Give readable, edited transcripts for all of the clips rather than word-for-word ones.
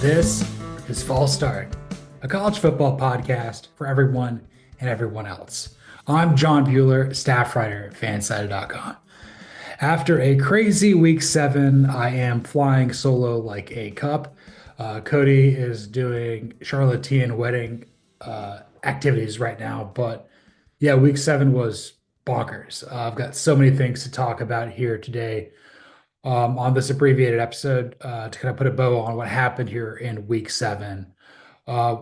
This is False Start, a college football podcast for everyone and everyone else. I'm John Buhler, staff writer at fansided.com. After a crazy week 7, I am flying solo like a cup. Cody is doing Charlottean wedding activities right now, but yeah, week 7 was bonkers. I've got so many things to talk about here today on this abbreviated episode to kind of put a bow on what happened here in week 7. Uh,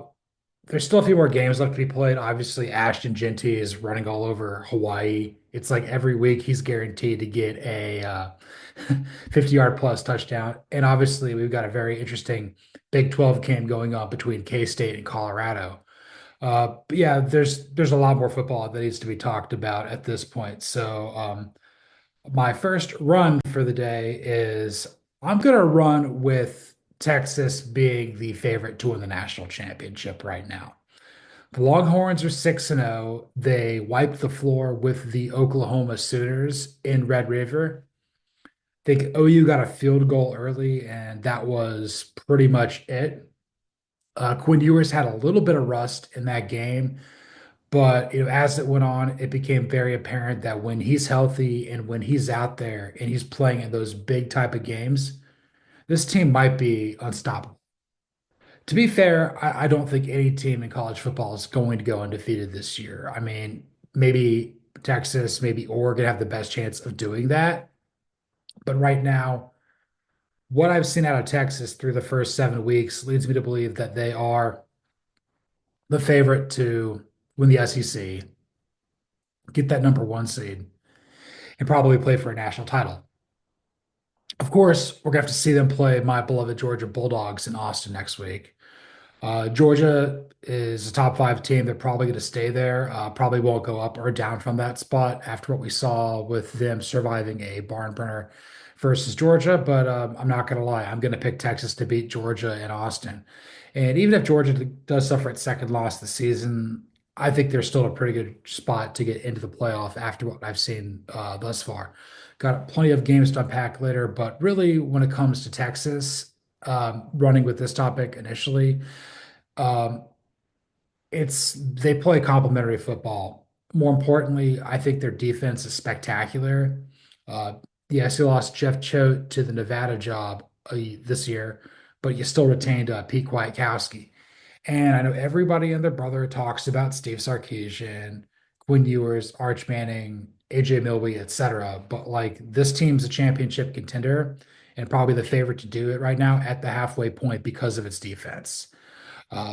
there's still a few more games left to be played. Obviously, Ashton Genty is running all over Hawaii. It's like every week he's guaranteed to get a 50-yard plus touchdown. And obviously, we've got a very interesting Big 12 game going on between K-State and Colorado. But yeah, there's a lot more football that needs to be talked about at this point. So my first run for the day is I'm going to run with Texas being the favorite to win the national championship right now. The Longhorns are 6-0. They wiped the floor with the Oklahoma Sooners in Red River. I think OU got a field goal early, and that was pretty much it. Quinn Ewers had a little bit of rust in that game, but as it went on, it became very apparent that when he's healthy and when he's out there and he's playing in those big type of games, this team might be unstoppable. To be fair, I don't think any team in college football is going to go undefeated this year. I mean, maybe Texas, maybe Oregon have the best chance of doing that. But right now, what I've seen out of Texas through the first 7 weeks leads me to believe that they are the favorite to win the SEC, get that number one seed, and probably play for a national title. Of course, we're gonna have to see them play my beloved Georgia Bulldogs in Austin next week. Georgia is a top 5 team. They're probably going to stay there. Probably won't go up or down from that spot after what we saw with them surviving a barn burner versus Georgia. But I'm not going to lie. I'm going to pick Texas to beat Georgia in Austin. And even if Georgia does suffer its second loss this season, I think they're still a pretty good spot to get into the playoff after what I've seen thus far. Got plenty of games to unpack later, but really, when it comes to Texas, running with this topic initially, um, it's they play complementary football. More importantly, I think their defense is spectacular. Uh, yes, you lost Jeff Choate to the Nevada job this year, but you still retained Pete Kwiatkowski. And I know everybody and their brother talks about Steve Sarkisian, Quinn Ewers, Arch Manning, AJ Milwee, etc. But like this team's a championship contender and probably the favorite to do it right now at the halfway point because of its defense.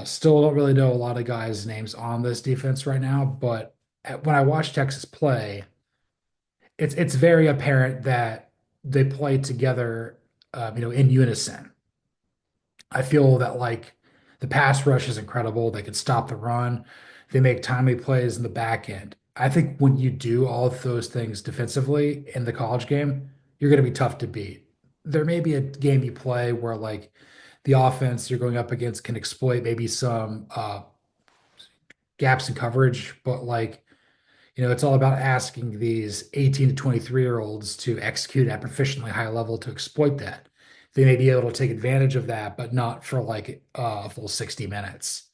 Still don't really know a lot of guys' names on this defense right now, but when I watch Texas play, it's very apparent that they play together, in unison. I feel that like the pass rush is incredible. They can stop the run. They make timely plays in the back end. I think when you do all of those things defensively in the college game, you're going to be tough to beat. There may be a game you play where like the offense you're going up against can exploit maybe some gaps in coverage, but like, it's all about asking these 18 to 23-year-olds to execute at proficiently high level to exploit that. They may be able to take advantage of that, but not for like a full 60 minutes.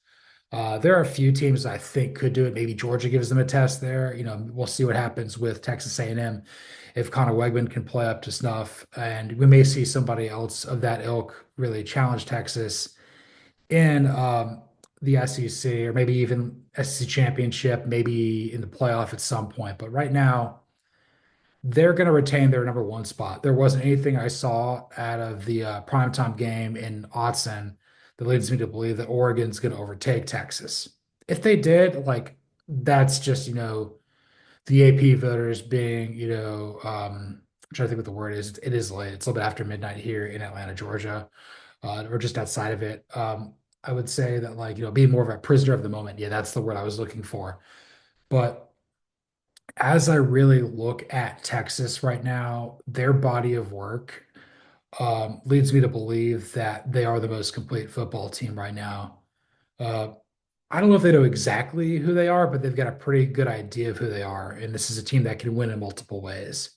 There are a few teams I think could do it. Maybe Georgia gives them a test there. We'll see what happens with Texas A&M if Connor Wegman can play up to snuff, and we may see somebody else of that ilk really challenge Texas in the SEC or maybe even SEC championship, maybe in the playoff at some point. But right now, they're going to retain their number one spot. There wasn't anything I saw out of the primetime game in Autzen that leads me to believe that Oregon's going to overtake Texas. If they did, like that's just, the AP voters being, I'm trying to think what the word is. It is late. It's a little bit after midnight here in Atlanta, Georgia, or just outside of it. I would say that like, being more of a prisoner of the moment. Yeah, that's the word I was looking for. But as I really look at Texas right now, their body of work leads me to believe that they are the most complete football team right now. Uh, I don't know if they know exactly who they are, but they've got a pretty good idea of who they are. And this is a team that can win in multiple ways.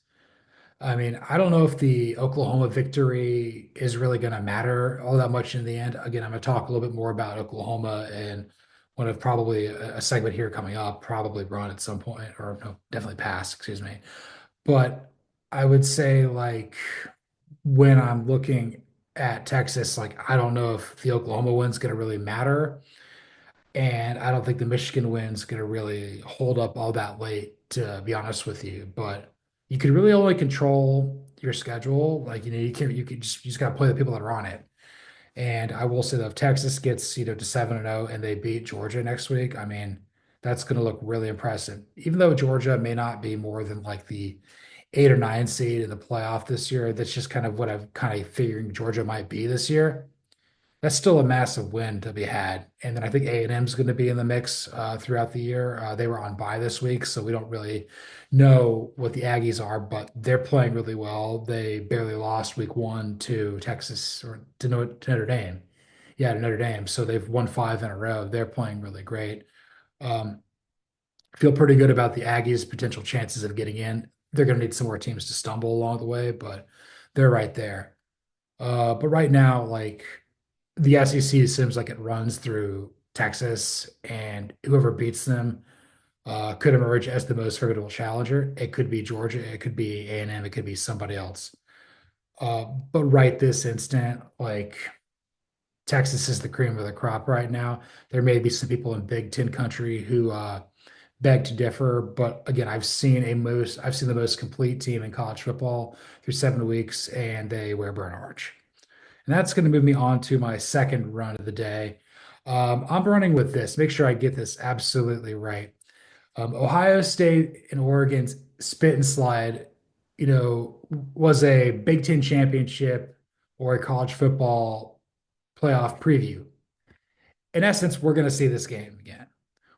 I mean, I don't know if the Oklahoma victory is really going to matter all that much in the end. Again, I'm going to talk a little bit more about Oklahoma and one of probably a segment here coming up, probably run at some point, or no, definitely pass, excuse me. But I would say, like, when I'm looking at Texas, like, I don't know if the Oklahoma win's going to really matter. And I don't think the Michigan win's going to really hold up all that late, to be honest with you. But you can really only control your schedule. Like, you just got to play the people that are on it. And I will say that if Texas gets, to 7-0 and they beat Georgia next week, I mean, that's going to look really impressive. Even though Georgia may not be more than like the 8 or 9 seed in the playoff this year, that's just kind of what I'm kind of figuring Georgia might be this year. That's still a massive win to be had. And then I think A&M is going to be in the mix throughout the year. They were on bye this week, so we don't really know what the Aggies are, but they're playing really well. They barely lost week one to Texas or to Notre Dame. Yeah, to Notre Dame. So they've won 5 in a row. They're playing really great. Um, feel pretty good about the Aggies' potential chances of getting in. They're going to need some more teams to stumble along the way, but they're right there. But right now, like, the SEC seems like it runs through Texas, and whoever beats them could emerge as the most formidable challenger. It could be Georgia, it could be A&M, it could be somebody else. But right this instant, like, Texas is the cream of the crop right now. There may be some people in Big Ten country who beg to differ, but again, I've seen the most complete team in college football through 7 weeks, and they wear burnt orange. And that's going to move me on to my second run of the day. I'm running with this. Make sure I get this absolutely right. Ohio State and Oregon's spit and slide, was a Big Ten championship or a college football playoff preview. In essence, we're going to see this game again.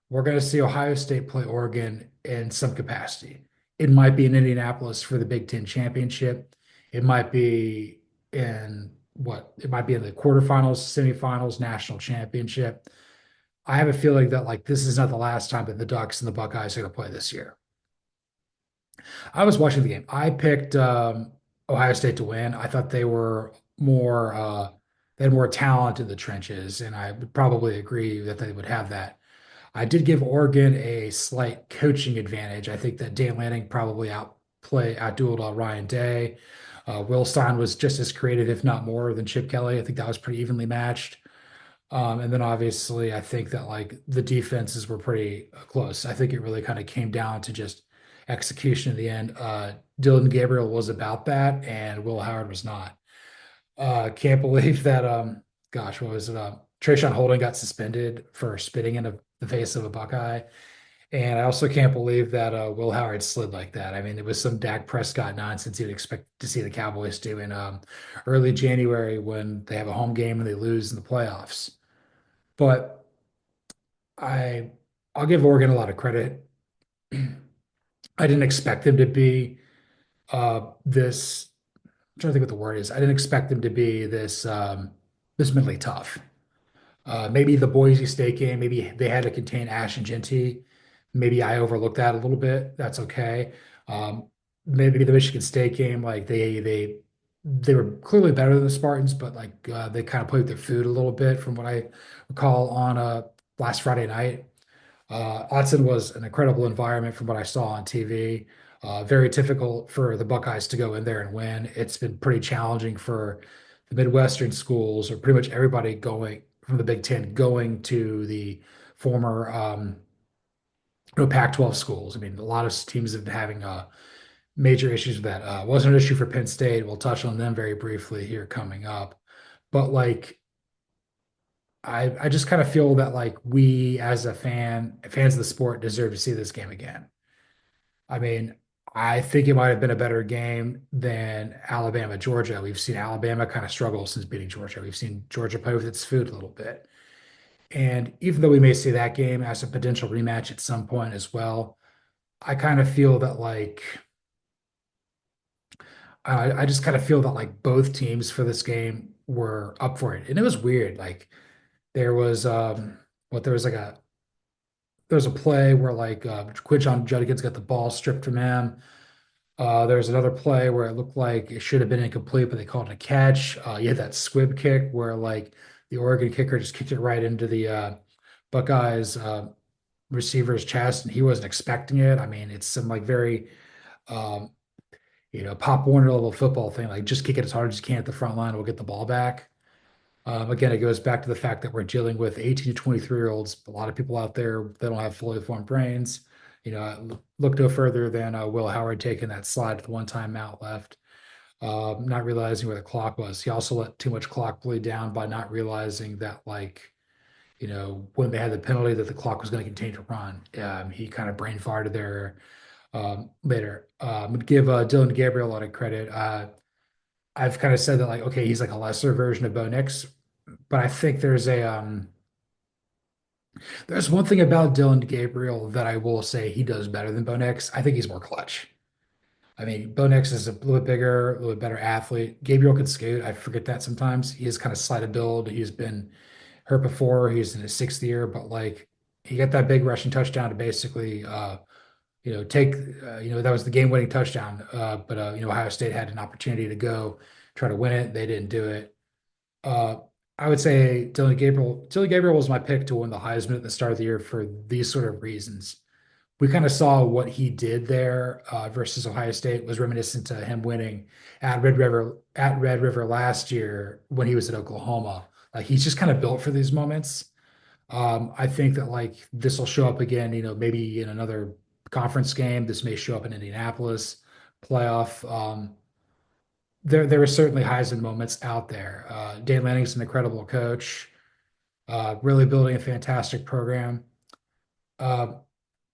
We're going to see Ohio State play Oregon in some capacity. It might be in Indianapolis for the Big Ten championship. It might be in what? It might be in the quarterfinals, semifinals, national championship. I have a feeling that, like, this is not the last time that the Ducks and the Buckeyes are going to play this year. I was watching the game. I picked Ohio State to win. I thought they had more talent in the trenches, and I would probably agree that they would have that. I did give Oregon a slight coaching advantage. I think that Dan Lanning probably outdueled Ryan Day. Will Stein was just as creative, if not more, than Chip Kelly. I think that was pretty evenly matched. And then obviously, I think that, like, the defenses were pretty close. I think it really kind of came down to just execution in the end. Dylan Gabriel was about that, and Will Howard was not. Can't believe that. Gosh, what was it? Trayshawn Holden got suspended for spitting in the face of a Buckeye. And I also can't believe that Will Howard slid like that. I mean, it was some Dak Prescott nonsense you'd expect to see the Cowboys do in early January when they have a home game and they lose in the playoffs. But I I'll give Oregon a lot of credit. I didn't expect them to be this. I'm trying to think what the word is. I didn't expect them to be this mentally tough. Maybe the Boise State game, maybe they had to contain Ash and Genty. Maybe I overlooked that a little bit. That's okay. Um, maybe the Michigan State game, like, they were clearly better than the Spartans, but, like, they kind of played with their food a little bit, from what I recall on last Friday night. Autzen was an incredible environment from what I saw on TV. Very difficult for the Buckeyes to go in there and win. It's been pretty challenging for the Midwestern schools, or pretty much everybody going from the Big Ten going to the former Pac-12 schools. I mean, a lot of teams have been having major issues with that. Wasn't an issue for Penn State. We'll touch on them very briefly here coming up. But, like, I just kind of feel that, like, we as fans of the sport, deserve to see this game again. I mean, I think it might have been a better game than Alabama, Georgia. We've seen Alabama kind of struggle since beating Georgia. We've seen Georgia play with its food a little bit. And even though we may see that game as a potential rematch at some point as well, I kind of feel that, like, I just kind of feel that, like, both teams for this game were up for it. And it was weird. Like, there was what there was a play where, like, Quinshon Judkins got the ball stripped from him. There's another play where it looked like it should have been incomplete, but they called it a catch. You had that squib kick where like the Oregon kicker just kicked it right into the Buckeyes receiver's chest, and he wasn't expecting it. I mean, it's some like very um, Pop Warner level football thing. Like just kick it as hard as you can at the front line, we'll get the ball back. Again, it goes back to the fact that we're dealing with 18 to 23-year-olds. A lot of people out there, they don't have fully formed brains. Look no further than Will Howard taking that slide with one time out left, not realizing where the clock was. He also let too much clock bleed down by not realizing that, like, when they had the penalty, that the clock was going to continue to run. He kind of brain farted there later. Would give Dylan Gabriel a lot of credit. I've kind of said that, like, okay, he's like a lesser version of Bo Nix, but I think there's one thing about Dylan Gabriel that I will say he does better than Bo Nix. I think he's more clutch. I mean, Bo Nix is a little bit bigger, a little bit better athlete. Gabriel can skate. I forget that sometimes. He is kind of slight of build. He's been hurt before. He's in his sixth year, but like he got that big rushing touchdown to basically take that was the game-winning touchdown. But Ohio State had an opportunity to go try to win it. They didn't do it. Uh, I would say Dylan Gabriel. Dylan Gabriel was my pick to win the Heisman at the start of the year for these sort of reasons. We kind of saw what he did there versus Ohio State was reminiscent to him winning at Red River last year when he was at Oklahoma. Like he's just kind of built for these moments. I think that like this will show up again, maybe in another conference game. This may show up in Indianapolis playoff. There are certainly highs and moments out there. Dan Lanning's an incredible coach, really building a fantastic program. Uh,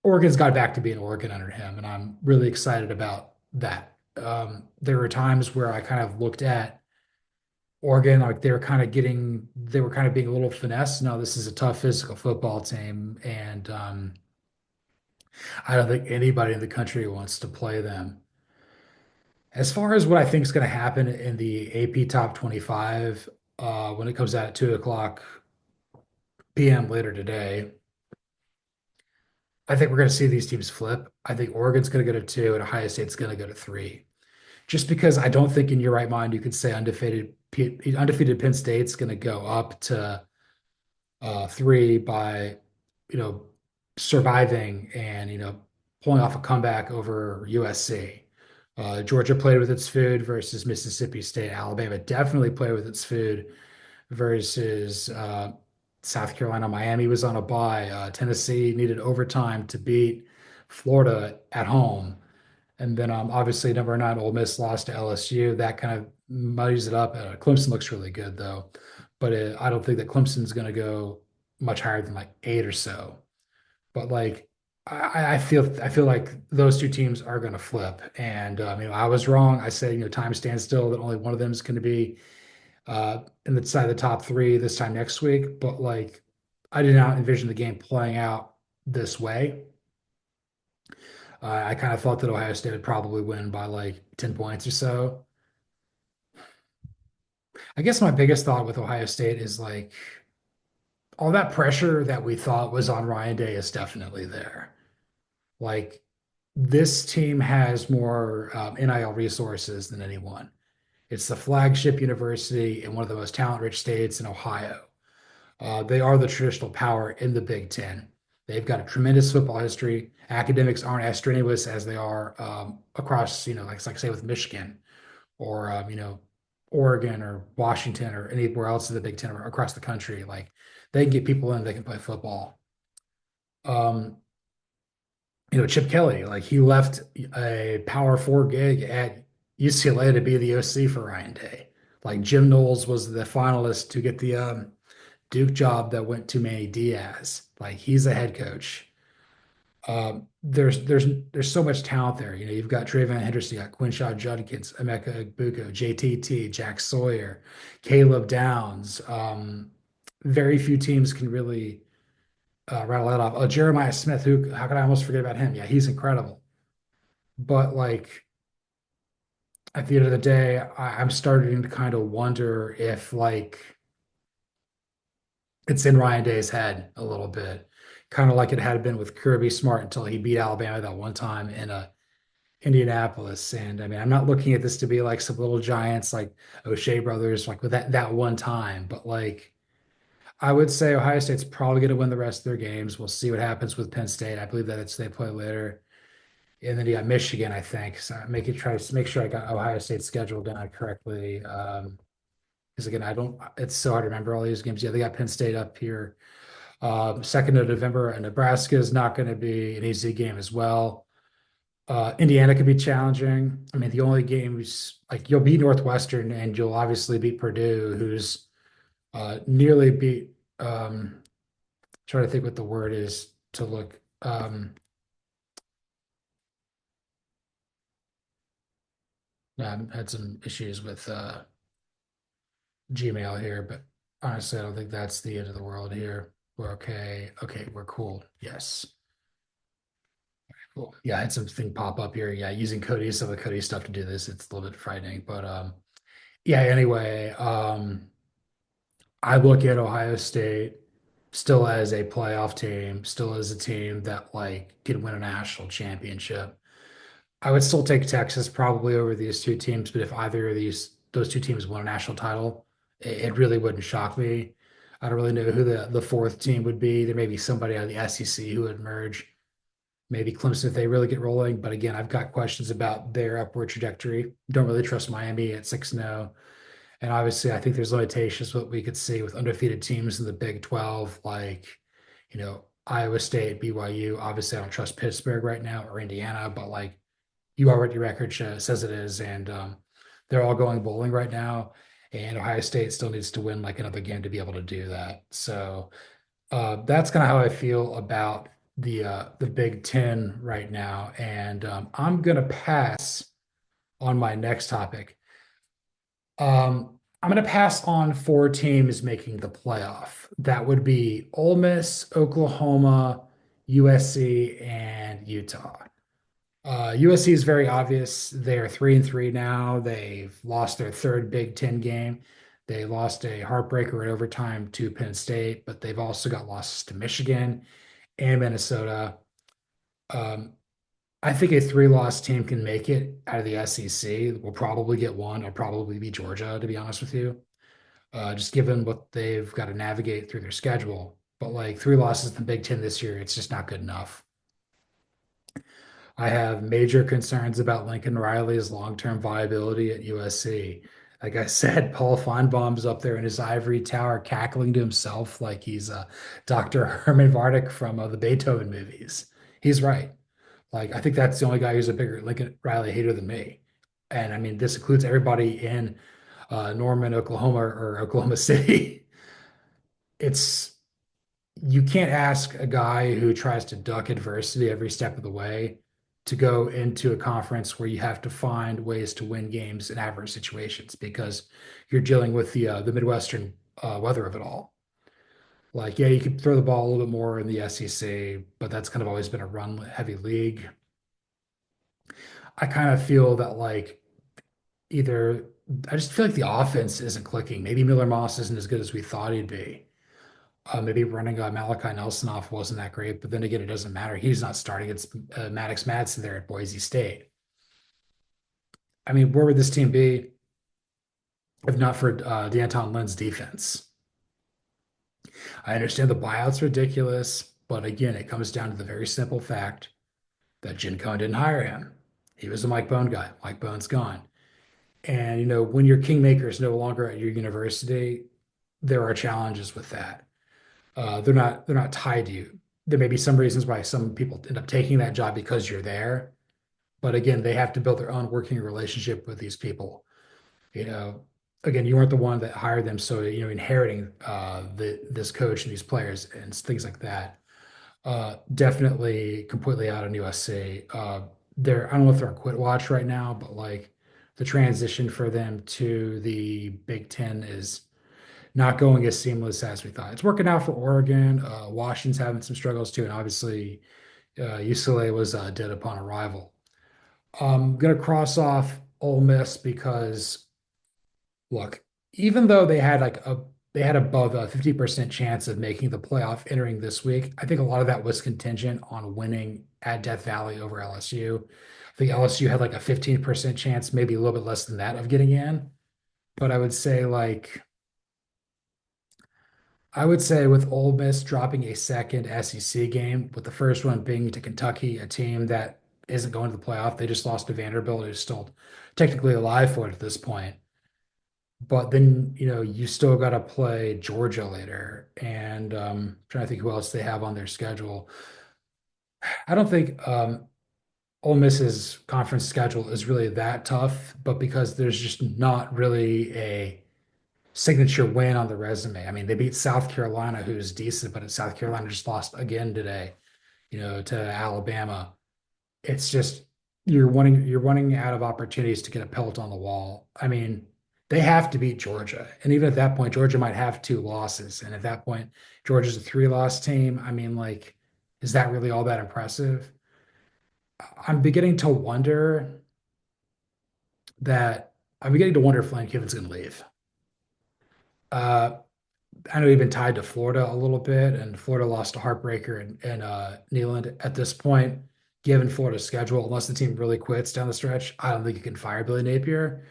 Oregon's got back to being Oregon under him, and I'm really excited about that. There were times where I kind of looked at Oregon like they were kind of being a little finesse. No, this is a tough physical football team, and I don't think anybody in the country wants to play them. As far as what I think is going to happen in the AP Top 25, when it comes out at 2 o'clock p.m. later today, I think we're going to see these teams flip. I think Oregon's going to go to two, and Ohio State's going to go to three. Just because I don't think in your right mind you could say undefeated Penn State's going to go up to three by you know surviving and pulling off a comeback over USC. Georgia played with its food versus Mississippi State. Alabama definitely played with its food versus South Carolina. Miami was on a bye. Tennessee needed overtime to beat Florida at home. And then obviously number nine, Ole Miss lost to LSU. That kind of muddies it up. Clemson looks really good though, but I don't think that Clemson's going to go much higher than like eight or so. But like I feel like those two teams are going to flip. And I was wrong. I said time stands still that only one of them is going to be in the side of the top three this time next week. But like I did not envision the game playing out this way. I kind of thought that Ohio State would probably win by like 10 points or so. I guess my biggest thought with Ohio State is like all that pressure that we thought was on Ryan Day is definitely there. Like this team has more NIL resources than anyone. It's the flagship university in one of the most talent-rich states in Ohio. They are the traditional power in the Big Ten. They've got a tremendous football history. Academics aren't as strenuous as they are across, like say with Michigan or Oregon or Washington or anywhere else in the Big Ten or across the country. Like they can get people in, they can play football. Um, Chip Kelly, like he left a Power Four gig at UCLA to be the OC for Ryan Day. Like Jim Knowles was the finalist to get the Duke job that went to Manny Diaz. Like he's a head coach. There's so much talent there. You've got Trayvon Henderson, you got Quinshad Judkins, Emeka Egbuka, JTT, Jack Sawyer, Caleb Downs. Very few teams can really rattle that off. Oh, Jeremiah Smith, who how could I almost forget about him? Yeah, he's incredible. But like at the end of the day, I'm starting to kind of wonder if like it's in Ryan Day's head a little bit, kind of like it had been with Kirby Smart until he beat Alabama that one time in a Indianapolis. And I mean, I'm not looking at this to be like some little giants like O'Shea brothers, like with that one time, but like I would say Ohio State's probably going to win the rest of their games. We'll see what happens with Penn State. I believe that it's they play later. And then you got Michigan, I think. So make it try to make sure I got Ohio State scheduled down correctly. Because again, I don't, it's so hard to remember all these games. Yeah, they got Penn State up here. 2nd of November, and Nebraska is not going to be an easy game as well. Indiana could be challenging. I mean, the only games like you'll beat Northwestern and you'll obviously beat Purdue, who's nearly beat. Trying to think what the word is to look. I had some issues with Gmail here, but honestly, I don't think that's the end of the world here. We're okay. Okay, we're cool. Yes. Cool. Yeah, I had something pop up here. Yeah, using Cody, some of the Cody stuff to do this. It's a little bit frightening, but yeah, anyway, I look at Ohio State still as a playoff team, still as a team that like could win a national championship. I would still take Texas probably over these two teams, but if either of those two teams won a national title, it really wouldn't shock me. I don't really know who the fourth team would be. There may be somebody out of the SEC who would merge. Maybe Clemson if they really get rolling. But again, I've got questions about their upward trajectory. Don't really trust Miami at 6-0. And obviously, I think there's limitations what we could see with undefeated teams in the Big 12, like, Iowa State, BYU. Obviously, I don't trust Pittsburgh right now or Indiana, but like you are what your record says it is. And they're all going bowling right now. And Ohio State still needs to win like another game to be able to do that. So that's kind of how I feel about the Big Ten right now. And I'm gonna pass on my next topic. I'm gonna pass on four teams making the playoff. That would be Ole Miss, Oklahoma, USC, and Utah. USC is very obvious. They are 3-3 now. They've lost their third Big Ten game. They lost a heartbreaker in overtime to Penn State, but they've also got losses to Michigan and Minnesota. Um, I think a three-loss team can make it out of the SEC. We'll probably get one. It'll probably be Georgia, to be honest with you, just given what they've got to navigate through their schedule. But like three losses in the Big Ten this year, it's just not good enough. I have major concerns about Lincoln Riley's long-term viability at USC. Like I said, Paul Feinbaum's up there in his ivory tower cackling to himself like he's Dr. Herman Vardick from the Beethoven movies. He's right. Like I think that's the only guy who's a bigger Lincoln Riley hater than me. And I mean, this includes everybody in Norman, Oklahoma or Oklahoma City. It's you can't ask a guy who tries to duck adversity every step of the way to go into a conference where you have to find ways to win games in adverse situations because you're dealing with the Midwestern weather of it all. Like, yeah, you could throw the ball a little bit more in the SEC, but that's kind of always been a run heavy league. I kind of feel that like either I just feel like the offense isn't clicking. Maybe Miller Moss isn't as good as we thought he'd be. Maybe running Malachi Nelson off wasn't that great, but then again, it doesn't matter. He's not starting. It's Maddox Madsen there at Boise State. I mean, where would this team be if not for D'Anton Lynn's defense? I understand the buyout's ridiculous, but again, it comes down to the very simple fact that Jim Cohen didn't hire him. He was a Mike Bone guy. Mike Bone's gone. And when your kingmaker is no longer at your university, there are challenges with that. They're not tied to you. There may be some reasons why some people end up taking that job because you're there, but again, they have to build their own working relationship with these people. You know, again, you weren't the one that hired them, so inheriting this coach and these players and things like that. Definitely completely out on USC. I don't know if they're on quit watch right now, but like the transition for them to the Big Ten is not going as seamless as we thought. It's working out for Oregon. Washington's having some struggles too, and obviously UCLA was dead upon arrival. I'm gonna cross off Ole Miss because look, even though they had above a 50% chance of making the playoff entering this week. I think a lot of that was contingent on winning at Death Valley over LSU. I think LSU had like a 15% chance, maybe a little bit less than that, of getting in. But I would say with Ole Miss dropping a second SEC game, with the first one being to Kentucky, a team that isn't going to the playoff, they just lost to Vanderbilt, who's still technically alive for it at this point. But then, you still got to play Georgia later. And trying to think who else they have on their schedule. I don't think Ole Miss's conference schedule is really that tough, but because there's just not really a signature win on the resume. I mean, they beat South Carolina, who's decent, but South Carolina just lost again today, to Alabama. It's just you're running out of opportunities to get a pelt on the wall. I mean, they have to beat Georgia. And even at that point, Georgia might have two losses. And at that point, Georgia's a three-loss team. I mean, like, is that really all that impressive? I'm beginning to wonder I'm beginning to wonder if Lane Kiffin's going to leave. Uh, I know he's been tied to Florida a little bit, and Florida lost a heartbreaker in Neyland. At this point, given Florida's schedule, unless the team really quits down the stretch, I don't think you can fire Billy Napier.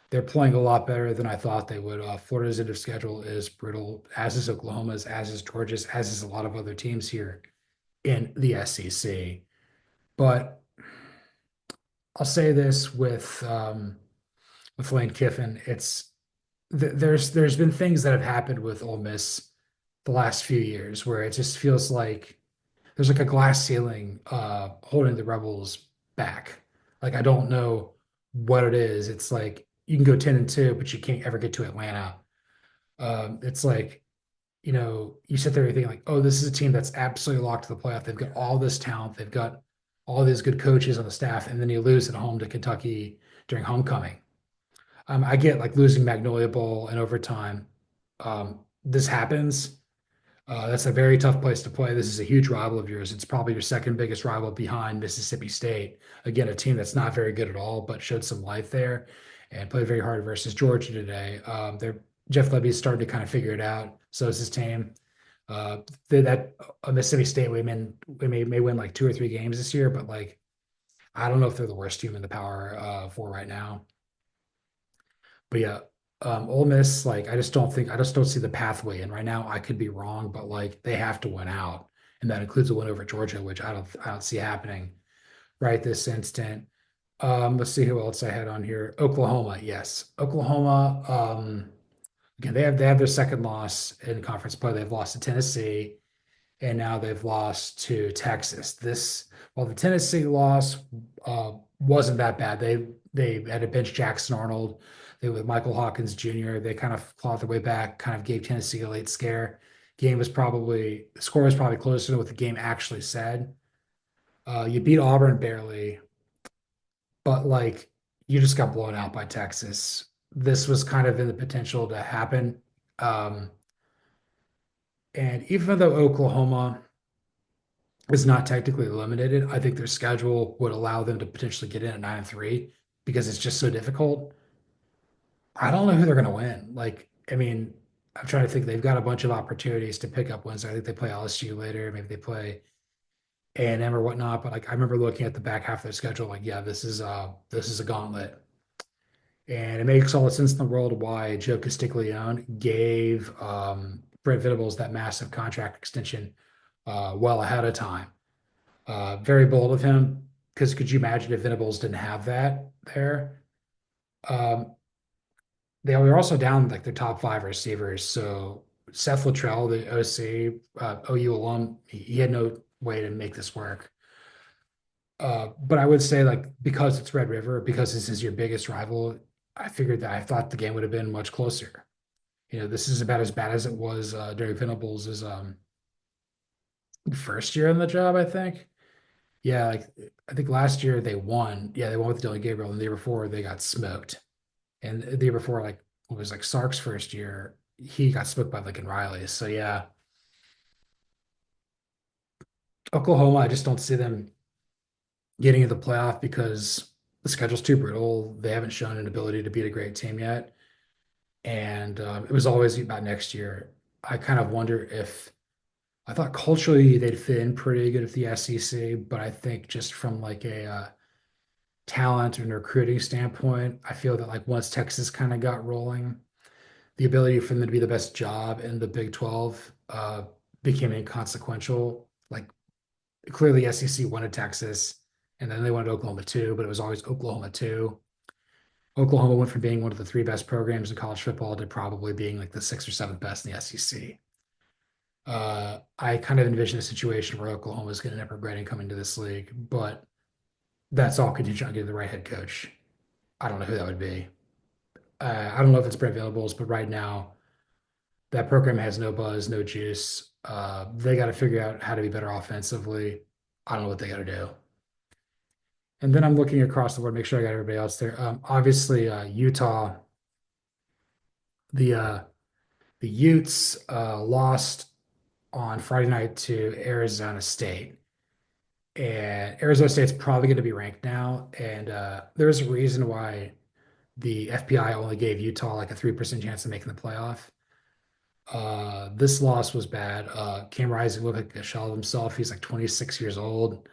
They're playing a lot better than I thought they would. Florida's end of schedule is brutal, as is Oklahoma's, as is Georgia's, as is a lot of other teams here in the SEC. But I'll say this with Lane Kiffin, there's been things that have happened with Ole Miss the last few years where it just feels like there's like a glass ceiling holding the Rebels back. Like I don't know what it is. It's like you can go 10-2, but you can't ever get to Atlanta. It's like, you sit there and think like, oh, this is a team that's absolutely locked to the playoff. They've got all this talent, they've got all these good coaches on the staff, and then you lose at home to Kentucky during homecoming. I get like losing Magnolia Bowl in overtime. This happens. That's a very tough place to play. This is a huge rival of yours. It's probably your second biggest rival behind Mississippi State. Again, a team that's not very good at all, but showed some life there and played very hard versus Georgia today. Jeff Lebby's starting to kind of figure it out. So is his team. That Mississippi State, we may win like two or three games this year, but like I don't know if they're the worst team in the Power Four right now. But yeah, Ole Miss, like I just don't see the pathway. And right now, I could be wrong, but like they have to win out, and that includes a win over Georgia, which I don't see happening right this instant. Let's see who else I had on here. Oklahoma, yes, Oklahoma. Again, they have their second loss in conference play. They've lost to Tennessee, and now they've lost to Texas. While the Tennessee loss wasn't that bad, they had to bench Jackson Arnold. With Michael Hawkins Jr., they kind of clawed their way back, kind of gave Tennessee a late scare. The score was probably closer to what the game actually said. You beat Auburn barely, but like you just got blown out by Texas. This was kind of in the potential to happen. Um, and even though Oklahoma is not technically eliminated, I think their schedule would allow them to potentially get in at 9-3 because it's just so difficult. I don't know who they're going to win. Like, I mean, I'm trying to think. They've got a bunch of opportunities to pick up wins. I think they play LSU later. Maybe they play A&M or whatnot. But like, I remember looking at the back half of their schedule. Like, yeah, this is a gauntlet, and it makes all the sense in the world why Joe Castiglione gave Brent Venables that massive contract extension well ahead of time. Very bold of him. Because could you imagine if Venables didn't have that there? Um, they were also down like their top five receivers. So Seth Luttrell, the OC, OU alum, he had no way to make this work. But I would say like because it's Red River, because this is your biggest rival, I thought the game would have been much closer. This is about as bad as it was during Venables' first year on the job, I think. Yeah, like I think last year they won. Yeah, they won with Dylan Gabriel, and the year before they got smoked. And the year before, like it was like Sark's first year, he got smoked by Lincoln Riley. So yeah, Oklahoma, I just don't see them getting into the playoff because the schedule's too brutal. They haven't shown an ability to beat a great team yet. and it was always about next year. I kind of wonder if I thought culturally they'd fit in pretty good with the SEC, but I think just from like a talent and recruiting standpoint, I feel that like once Texas kind of got rolling, the ability for them to be the best job in the Big 12 became inconsequential. Like clearly SEC wanted Texas, and then they wanted Oklahoma too, but it was always Oklahoma too. Oklahoma went from being one of the three best programs in college football to probably being like the sixth or seventh best in the SEC. I kind of envision a situation where Oklahoma is going to end up regretting coming to this league, but that's all contingent on getting the right head coach. I don't know who that would be. I don't know if it's Brent Venables, but right now that program has no buzz, no juice. They got to figure out how to be better offensively. I don't know what they got to do. And then I'm looking across the board, make sure I got everybody else there. Obviously, Utah, the uh, the Utes lost on Friday night to Arizona State, and Arizona State's probably going to be ranked now. And there's a reason why the FPI only gave Utah like a 3% chance of making the playoff. This loss was bad. Cam Rising looked like a shell of himself. He's like 26 years old,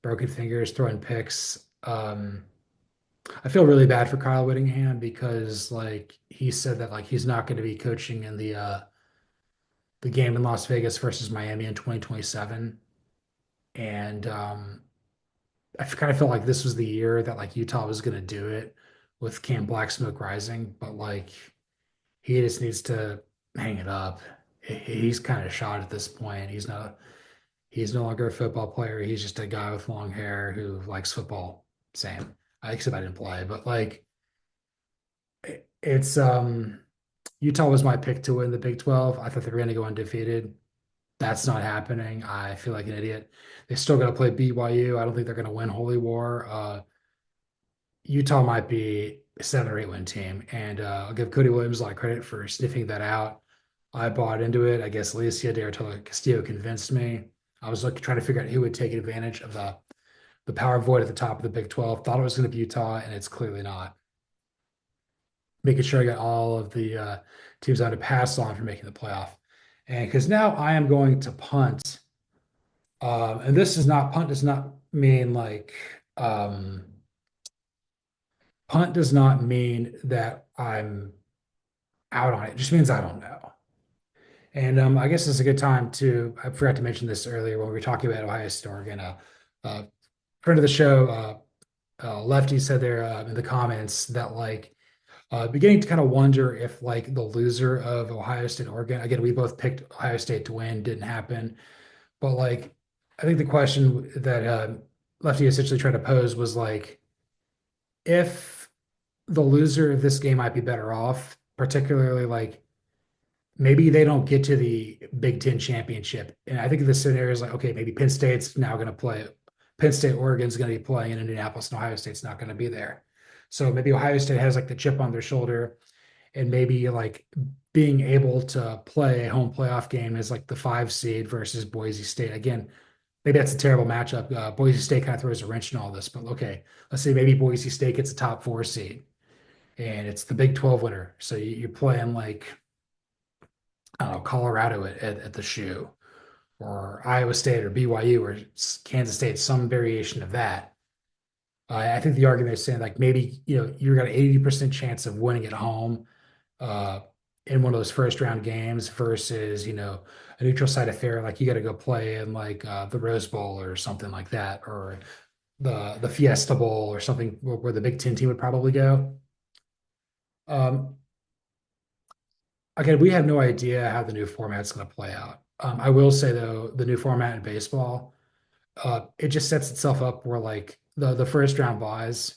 broken fingers, throwing picks. I feel really bad for Kyle Whittingham because like he said that like he's not going to be coaching in the game in Las Vegas versus Miami in 2027. And I kind of felt like this was the year that like Utah was going to do it with Cam Black Smoke Rising, but like he just needs to hang it up. He's kind of shot at this point. He's no longer a football player. He's just a guy with long hair who likes football. Same. Except I didn't play, but like it's Utah was my pick to win the Big 12. I thought they were going to go undefeated. That's not happening. I feel like an idiot. They still got to play BYU. I don't think they're going to win Holy War. Utah might be a 7 or 8 win team, and I'll give Cody Williams a lot of credit for sniffing that out. I bought into it. I guess Alicia De Arturo Castillo convinced me. I was trying to figure out who would take advantage of the power void at the top of the Big 12. Thought it was going to be Utah, and it's clearly not. Making sure I got all of the teams I had to pass on for making the playoff. And because now I am going to punt. And this is not punt does not mean like punt does not mean that I'm out on it. It just means I don't know. And I guess it's a good time to, I forgot to mention this earlier when we were talking about Ohio State, Oregon. Uh, friend of the show, Lefty said there in the comments that like beginning to kind of wonder if like the loser of Ohio State, Oregon, again, we both picked Ohio State to win, didn't happen. But like, I think the question that Lefty essentially tried to pose was like, if the loser of this game might be better off, particularly like maybe they don't get to the Big Ten championship. And I think the scenario is like, okay, maybe Penn State's now going to play. Penn State, Oregon's going to be playing in Indianapolis, and Ohio State's not going to be there. So maybe Ohio State has like the chip on their shoulder, and maybe like being able to play a home playoff game as like the 5 seed versus Boise State. Again, maybe that's a terrible matchup. Boise State kind of throws a wrench in all this, but okay, let's say maybe Boise State gets a top 4 seed, and it's the Big 12 winner. So you're playing like I don't know, Colorado at the shoe, or Iowa State or BYU or Kansas State, some variation of that. I think the argument is saying like maybe you've got an 80% chance of winning at home uh, in one of those first round games versus a neutral site affair like you got to go play in like the Rose Bowl or something like that, or the Fiesta Bowl or something where the Big Ten team would probably go. Um, Again, we have no idea how the new format's going to play out. I will say though, the new format in baseball, it just sets itself up where like the first round buys.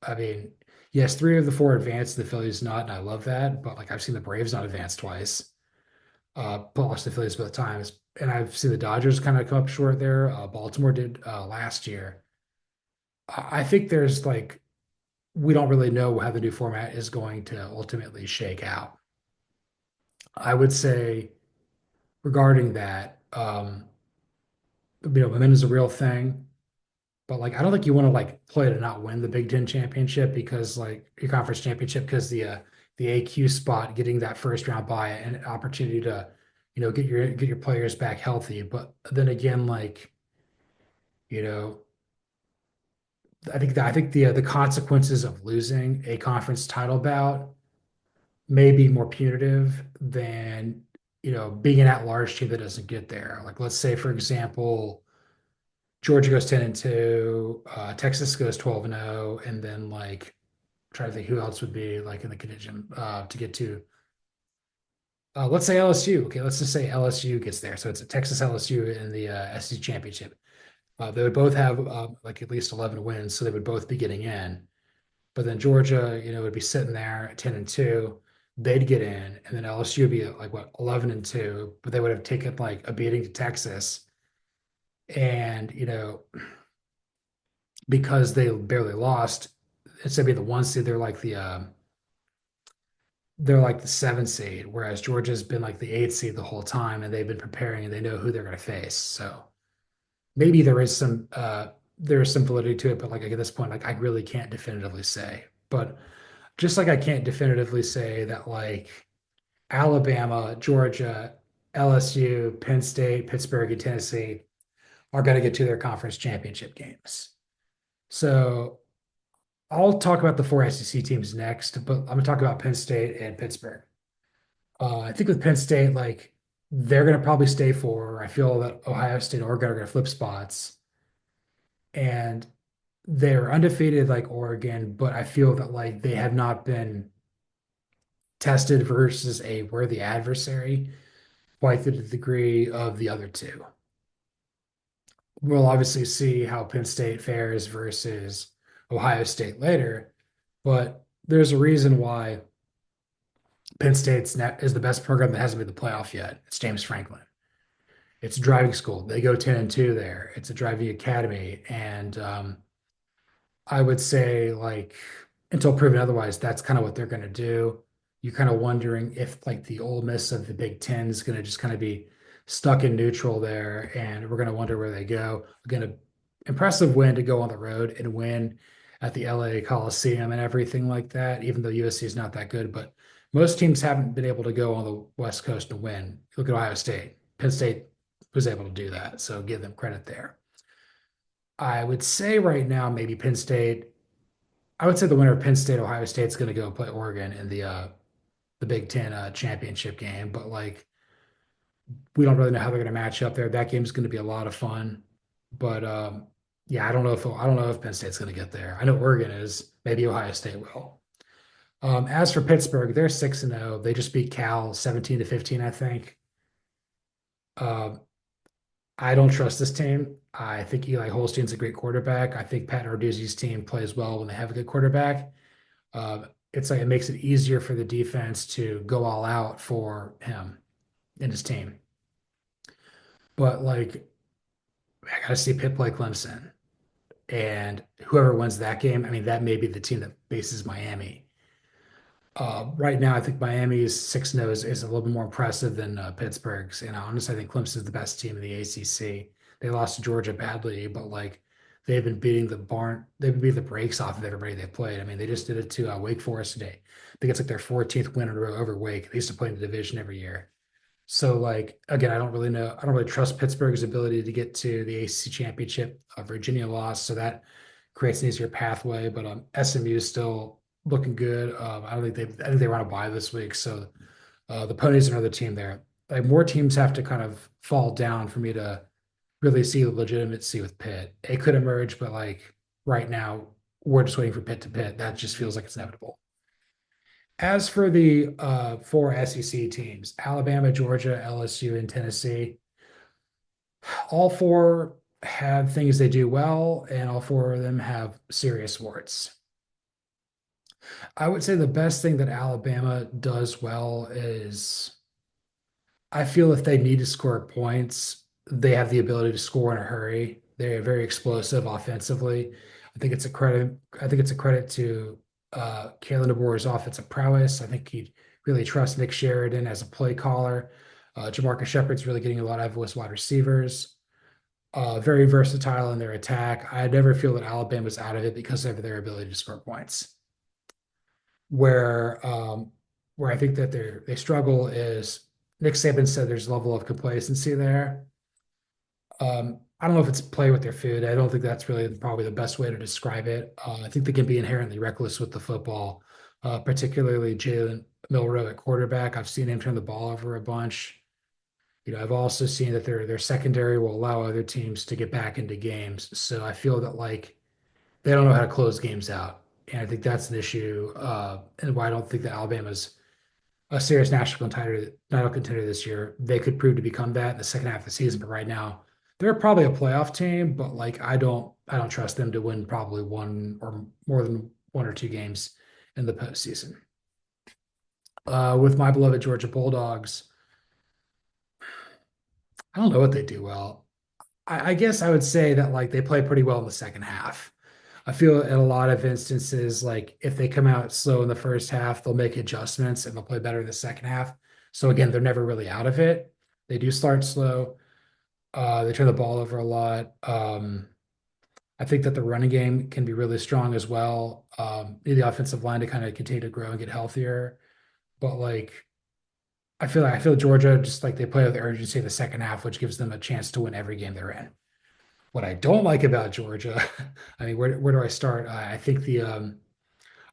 I mean, yes, 3 of the 4 advanced, the Phillies not, and I love that. But like I've seen the Braves not advance twice, but lost the Phillies both times, and I've seen the Dodgers kind of come up short there. Baltimore did last year. I think there's like we don't really know how the new format is going to ultimately shake out. I would say regarding that, momentum is a real thing, but like I don't think you want to like play to not win the Big Ten championship because like your conference championship because the the AQ spot, getting that first round bye and an opportunity to, get your players back healthy. But then again, like, you know, I think the consequences of losing a conference title bout may be more punitive than, being an at-large team that doesn't get there. Like, let's say, for example, Georgia goes 10-2, Texas goes 12-0, and then like try to think who else would be like in the contention to get to. Let's say LSU. Okay, let's just say LSU gets there. So it's a Texas LSU in the SEC championship. They would both have like at least 11 wins, so they would both be getting in. But then Georgia, would be sitting there at 10-2. They'd get in, and then LSU would be at like what 11-2, but they would have taken like a beating to Texas, and because they barely lost, instead of being the one seed, they're like the seven seed, whereas Georgia's been like the eight seed the whole time, and they've been preparing and they know who they're going to face. So maybe there is some validity to it, but like at this point, like I really can't definitively say. But just like I can't definitively say that like Alabama, Georgia, LSU, Penn State, Pittsburgh, and Tennessee are going to get to their conference championship games. So I'll talk about the four SEC teams next, but I'm going to talk about Penn State and Pittsburgh. I think with Penn State, like they're going to probably stay four. I feel that Ohio State and Oregon are going to flip spots, and they're undefeated like Oregon, but I feel that like they have not been tested versus a worthy adversary quite to the degree of the other two. We'll obviously see how Penn State fares versus Ohio State later, but there's a reason why Penn State's net is the best program that hasn't made the playoff yet. It's James Franklin. It's a driving school. They go 10-2 there. It's a driving academy. And I would say, like, until proven otherwise, that's kind of what they're going to do. You're kind of wondering if, like, the Ole Miss of the Big Ten is going to just kind of be stuck in neutral there, and we're going to wonder where they go. Again, an impressive win to go on the road and win at the LA Coliseum and everything like that, even though USC is not that good. But most teams haven't been able to go on the West Coast and win. Look at Ohio State. Penn State was able to do that, so give them credit there. I would say right now, maybe Penn State. I would say the winner of Penn State, Ohio State is going to go play Oregon in the Big Ten championship game. But like, we don't really know how they're going to match up there. That game is going to be a lot of fun. But yeah, I don't know if Penn State's going to get there. I know Oregon is. Maybe Ohio State will. As for Pittsburgh, they're 6-0. They just beat Cal 17-15, I think. Um, I don't trust this team. I think Eli Holstein's a great quarterback. I think Pat Narduzzi's team plays well when they have a good quarterback. It's like it makes it easier for the defense to go all out for him and his team. But like, I gotta see Pitt play Clemson, and whoever wins that game, I mean, that may be the team that faces Miami. Right now, I think Miami's 6-0 is a little bit more impressive than Pittsburgh's. And honestly, I think Clemson's the best team in the ACC. They lost to Georgia badly, but like they've been beating the brakes off of everybody they played. I mean, they just did it to Wake Forest today. I think it's like their 14th win in a row over Wake. They used to play in the division every year. So like again, I don't really know. I don't really trust Pittsburgh's ability to get to the ACC championship. Virginia lost, so that creates an easier pathway. But SMU is still looking good. I think they run a bye this week, so the Ponies are another team there. Like more teams have to kind of fall down for me to really see the legitimacy with Pitt. It could emerge, but like right now, we're just waiting for Pitt to Pitt. That just feels like it's inevitable. As for the four SEC teams, Alabama, Georgia, LSU, and Tennessee, all four have things they do well, and all four of them have serious warts. I would say the best thing that Alabama does well is I feel if they need to score points, they have the ability to score in a hurry. They're very explosive offensively. I think it's a credit. I think it's a credit to Kalen DeBoer's offensive prowess. I think he really trusts Nick Sheridan as a play caller. Jamarcus Shepard's really getting a lot out of his wide receivers. Very versatile in their attack. I never feel that Alabama's out of it because of their ability to score points. Where Where I think that they struggle is Nick Saban said there's a level of complacency there. I don't know if it's play with their food. I don't think that's really probably the best way to describe it. I think they can be inherently reckless with the football, particularly Jalen Milroe at quarterback. I've seen him turn the ball over a bunch. I've also seen that their secondary will allow other teams to get back into games. So I feel that like they don't know how to close games out, and I think that's an issue, and why I don't think that Alabama's a serious national contender this year. They could prove to become that in the second half of the season, but right now they're probably a playoff team. But like I don't trust them to win probably one or more than one or two games in the postseason. With my beloved Georgia Bulldogs, I don't know what they do well. I guess I would say that like they play pretty well in the second half. I feel in a lot of instances, like if they come out slow in the first half, they'll make adjustments and they'll play better in the second half. So again, they're never really out of it. They do start slow. They turn the ball over a lot. I think that the running game can be really strong as well. Need the offensive line to kind of continue to grow and get healthier. But like I feel Georgia just like they play with urgency in the second half, which gives them a chance to win every game they're in. What I don't like about Georgia, I mean, where do I start? I think Lynn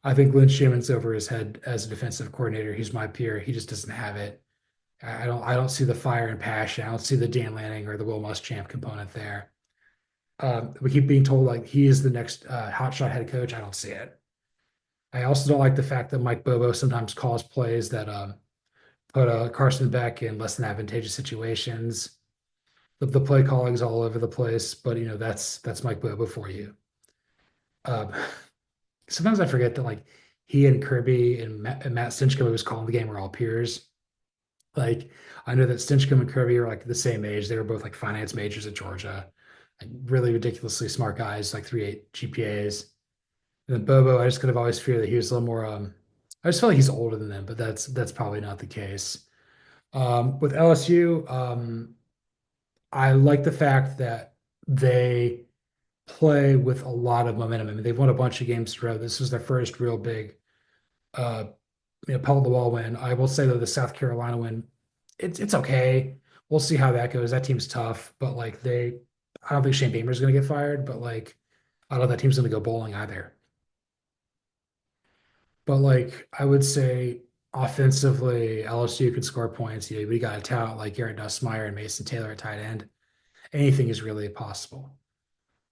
Schumann's over his head as a defensive coordinator. He's my peer. He just doesn't have it. I don't see the fire and passion. I don't see the Dan Lanning or the Will Muschamp component there. We keep being told like he is the next hotshot head coach. I don't see it. I also don't like the fact that Mike Bobo sometimes calls plays that put Carson Beck in less than advantageous situations. The play calling's all over the place, but that's Mike Bobo for you. Um, Sometimes I forget that like he and Kirby and Matt Stinchcomb, who was calling the game, were all peers. Like I know that Stinchcomb and Kirby are like the same age. They were both like finance majors at Georgia, like really ridiculously smart guys, like 3.8 GPAs. And then Bobo, I just kind of always fear that he was a little more. I just feel like he's older than them, but that's probably not the case. With LSU, I like the fact that they play with a lot of momentum. I mean, they've won a bunch of games throughout. This is their first real big uh pellet the wall win. I will say that the South Carolina win, it's okay. We'll see how that goes. That team's tough, but like I don't think Shane Beamer's gonna get fired, but like I don't know if that team's gonna go bowling either. But like I would say offensively, LSU could score points. We got a talent like Garrett Nussmeier and Mason Taylor at tight end. Anything is really possible.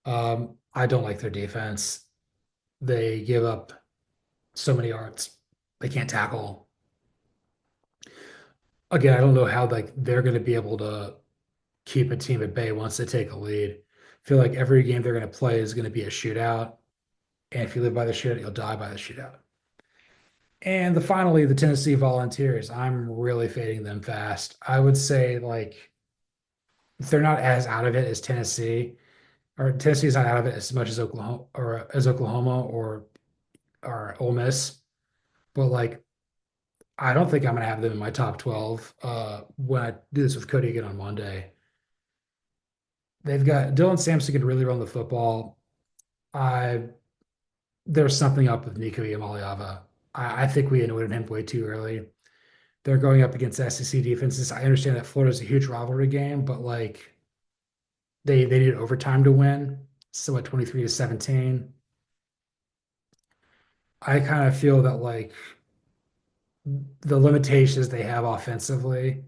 I don't like their defense. They give up so many yards. They can't tackle. Again, I don't know how like they're going to be able to keep a team at bay once they take a lead. I feel like every game they're going to play is going to be a shootout, and if you live by the shootout, you'll die by the shootout. And finally, the Tennessee Volunteers. I'm really fading them fast. I would say like they're not as out of it as Tennessee, or Tennessee's not out of it as much as Oklahoma or Ole Miss. But like I don't think I'm gonna have them in my top 12 when I do this with Cody again on Monday. They've got Dylan Sampson can really run the football. I There's something up with Nico Iamaleava. I think we anointed him way too early. They're going up against SEC defenses. I understand that Florida's a huge rivalry game, but like they need overtime to win. So at 23-17. I kind of feel that like the limitations they have offensively,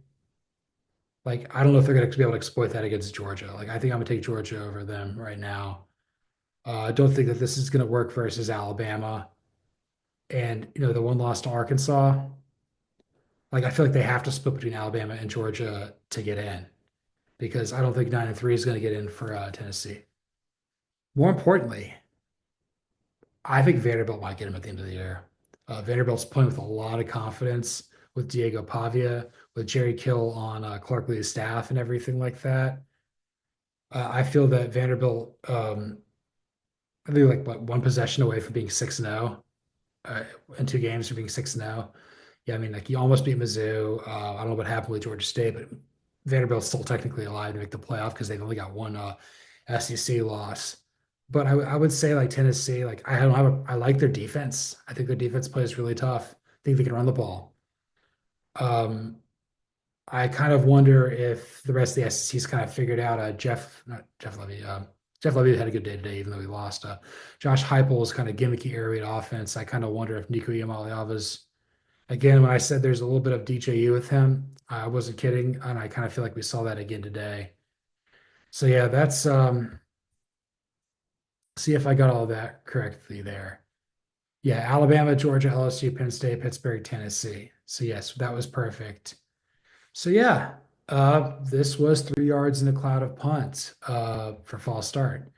like I don't know if they're going to be able to exploit that against Georgia. Like I think I'm going to take Georgia over them right now. I don't think that this is going to work versus Alabama, and the one loss to Arkansas. Like I feel like they have to split between Alabama and Georgia to get in because I don't think 9-3 is going to get in for Tennessee. More importantly, I think Vanderbilt might get him at the end of the year. Vanderbilt's playing with a lot of confidence with Diego Pavia, with Jerry Kill on Clark Lee's staff and everything like that. I feel that Vanderbilt, I think like what, one possession away from being 6-0 in two games from being 6-0. Yeah, I mean, like you almost beat Mizzou. I don't know what happened with Georgia State, but Vanderbilt's still technically alive to make the playoff because they've only got one SEC loss. But I would say like Tennessee, like I don't have I like their defense. I think their defense plays really tough. I think they can run the ball. Um, I kind of wonder if the rest of the SEC's kind of figured out not Jeff Levy. Jeff Levy had a good day today, even though he lost. Josh Heupel's kind of gimmicky air raid offense. I kind of wonder if Nico Iamaleava's again. When I said there's a little bit of DJU with him, I wasn't kidding, and I kind of feel like we saw that again today. So yeah, that's see if I got all that correctly there. Yeah, Alabama, Georgia, LSU, Penn State, Pittsburgh, Tennessee. So yes, that was perfect. So yeah, this was 3 yards in the cloud of punt for fall start.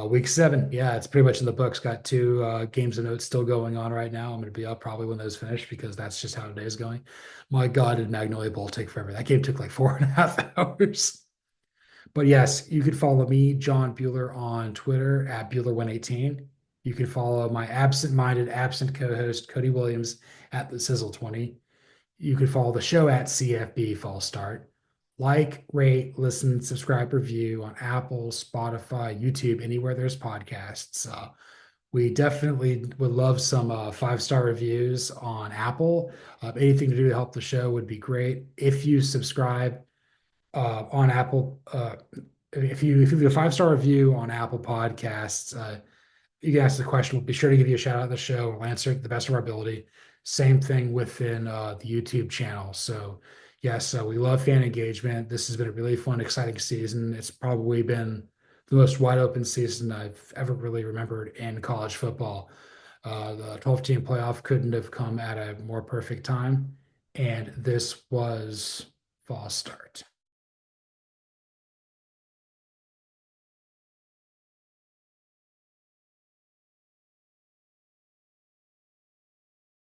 Week 7, yeah, it's pretty much in the books. Got two games of notes still going on right now. I'm going to be up probably when those finish because that's just how today is going. My God, did Magnolia Bowl take forever? That game took like 4.5 hours. But yes, you could follow me, John Buhler, on Twitter at Buhler118. You can follow my absent-minded, absent co-host Cody Williams at the Sizzle20. You can follow the show at CFB Fall Start. Like, rate, listen, subscribe, review on Apple, Spotify, YouTube, anywhere there's podcasts. We definitely would love some 5-star reviews on Apple. Anything to do to help the show would be great. If you subscribe on Apple, if you have a 5-star review on Apple Podcasts, you can ask the question. We'll be sure to give you a shout out of the show. We'll answer it to the best of our ability. Same thing within the YouTube channel. So, yes, we love fan engagement. This has been a really fun, exciting season. It's probably been the most wide open season I've ever really remembered in college football. The 12-team playoff couldn't have come at a more perfect time. And this was fall start.